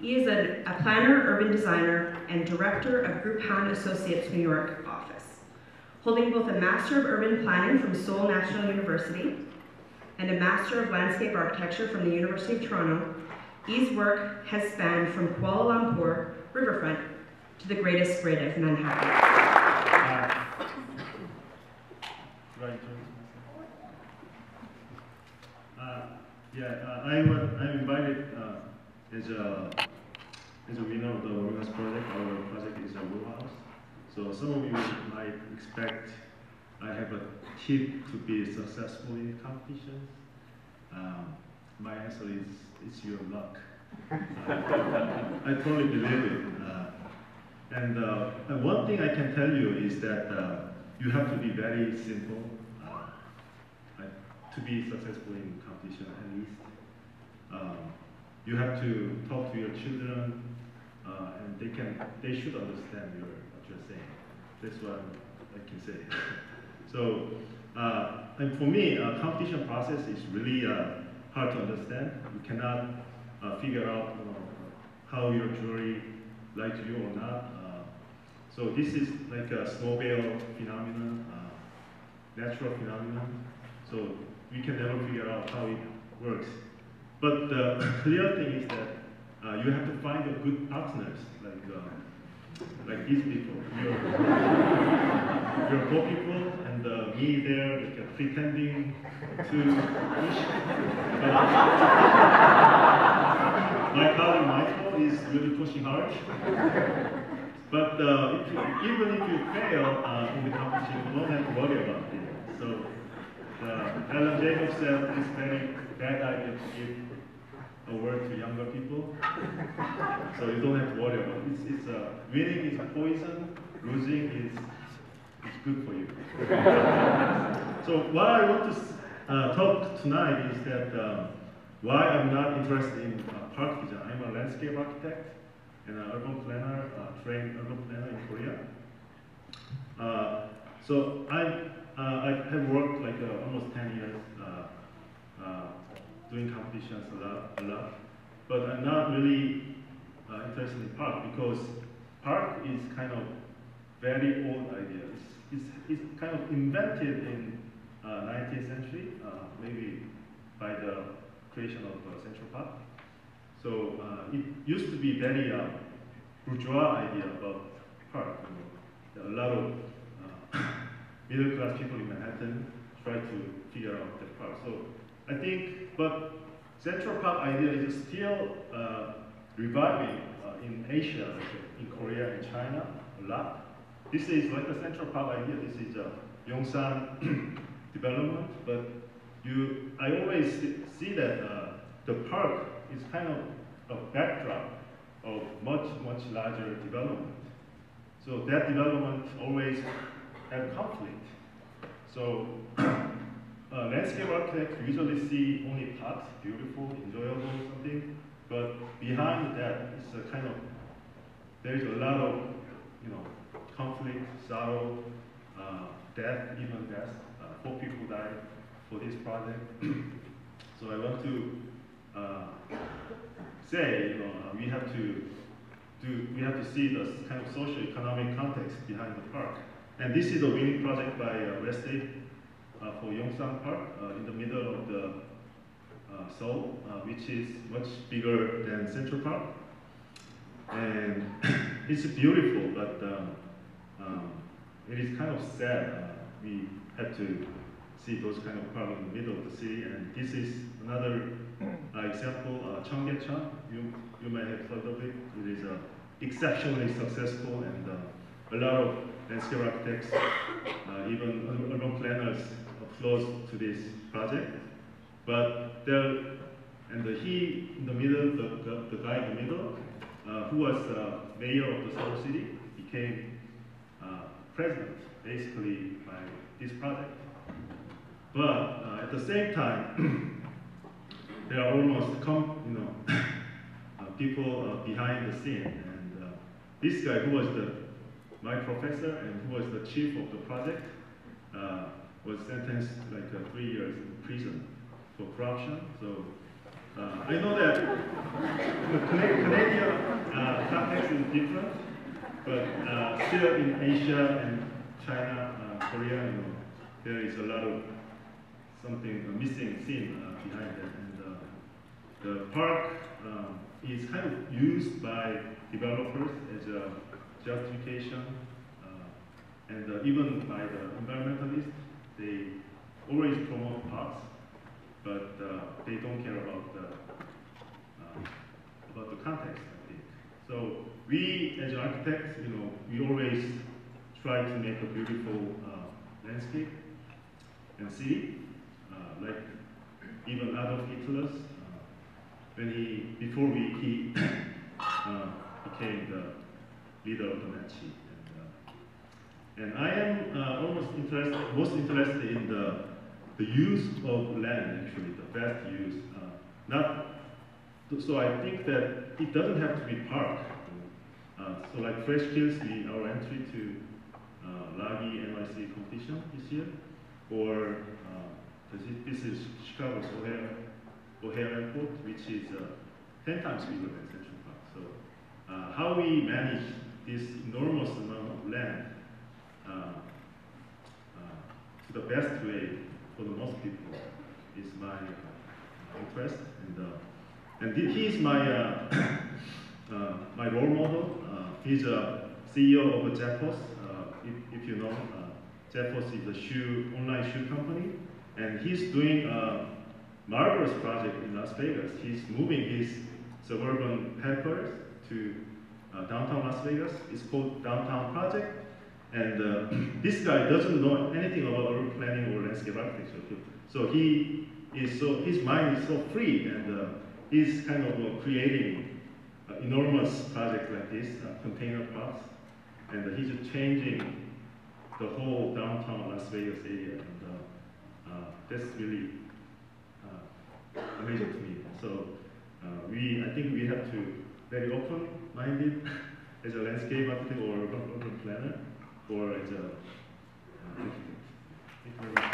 He is a planner, urban designer, and director of Group Hound Associates New York office. Holding both a Master of Urban Planning from Seoul National University and a Master of Landscape Architecture from the University of Toronto, Yi's work has spanned from Kuala Lumpur riverfront to the greatest grid of Manhattan. I'm invited as a winner of the Women's Project. Our project is a Wool House. So some of you might expect I have a tip to be successful in competitions. My answer is it's your luck. I totally believe it. And one thing I can tell you is that you have to be very simple to be successful in competition at least. You have to talk to your children, and they should understand what you're saying. That's what I can say. So, and for me, competition process is really hard to understand. You cannot figure out how your jury likes you or not. So this is like a snowball phenomenon, natural phenomenon. So we can never figure out how it works. But the clear thing is that you have to find a good partners, like these people. You're four people, and me there, like pretending to push. My colleague Michael is really pushing hard. But even if you fail in the competition, you don't have to worry about it. So Alan Jacobs said it's very bad idea to give a word to younger people. So you don't have to worry about it. It's winning is poison, losing is good for you. So what I want to talk tonight is that why I'm not interested in park design. I'm a landscape architect and an urban planner, trained urban planner in Korea. So I have worked like almost 10 years doing competitions a lot, but I'm not really interested in park because park is kind of very old idea. It's kind of invented in 19th century, maybe by the creation of Central Park. So it used to be very bourgeois idea about park. A lot of middle class people in Manhattan try to figure out the park. So I think, but Central Park idea is still reviving in Asia, like in Korea and China a lot. This is like a Central Park idea. This is a Yongsan development, but I always see that the park is kind of a backdrop of much larger development. So that development always have conflict. So landscape architects usually see only parks, beautiful, enjoyable, something, but behind that is a kind of, there's a lot of, conflict, sorrow, death, even death. 4 people died for this project. So I want to say, we have to see the kind of socio-economic context behind the park. And this is a winning project by Westate for Yongsan Park in the middle of the Seoul, which is much bigger than Central Park. And it's beautiful, but it is kind of sad. We had to see those kind of parks in the middle of the city. And this is another example, Cheonggyecheon. You may have heard of it. It is exceptionally successful, and a lot of landscape architects, even urban planners, applaud to this project. But he in the middle, the guy in the middle, who was mayor of the Seoul city, became president basically by this project. But at the same time, there are almost people behind the scene, and this guy who was my professor and who was the chief of the project was sentenced like 3 years in prison for corruption. So I know that the Canadian context is different, but still in Asia and China, Korea, there is a lot of something missing scene behind that. And the park is kind of used by developers as a justification, and even by the environmentalists. They always promote parks, but they don't care about the context, I think. So we, as architects, we always try to make a beautiful landscape and city, like even Adolf Hitler's. When before he became the leader of the Nazi. And I am most interested in the use of land, actually, the best use. So I think that it doesn't have to be park. So like Fresh Kills, our entry to Lagi NYC competition this year, or this is Chicago's O'Hare Airport, which is 10 times bigger than Central Park. So how we manage this enormous amount of land to the best way for the most people is my interest. And he is my my role model. He's a CEO of a Jappos. If you know, Jappos is a online shoe company, and he's doing a marvelous project in Las Vegas. He's moving his suburban headquarters to downtown Las Vegas. It's called Downtown Project. And this guy doesn't know anything about urban planning or landscape architecture. So his mind is so free, and he's kind of creating enormous projects like this, container parks, and he's changing the whole downtown Las Vegas area, and that's really amazing to me. So I think we have to very open-minded as a landscape architect or urban planner, or as a architect.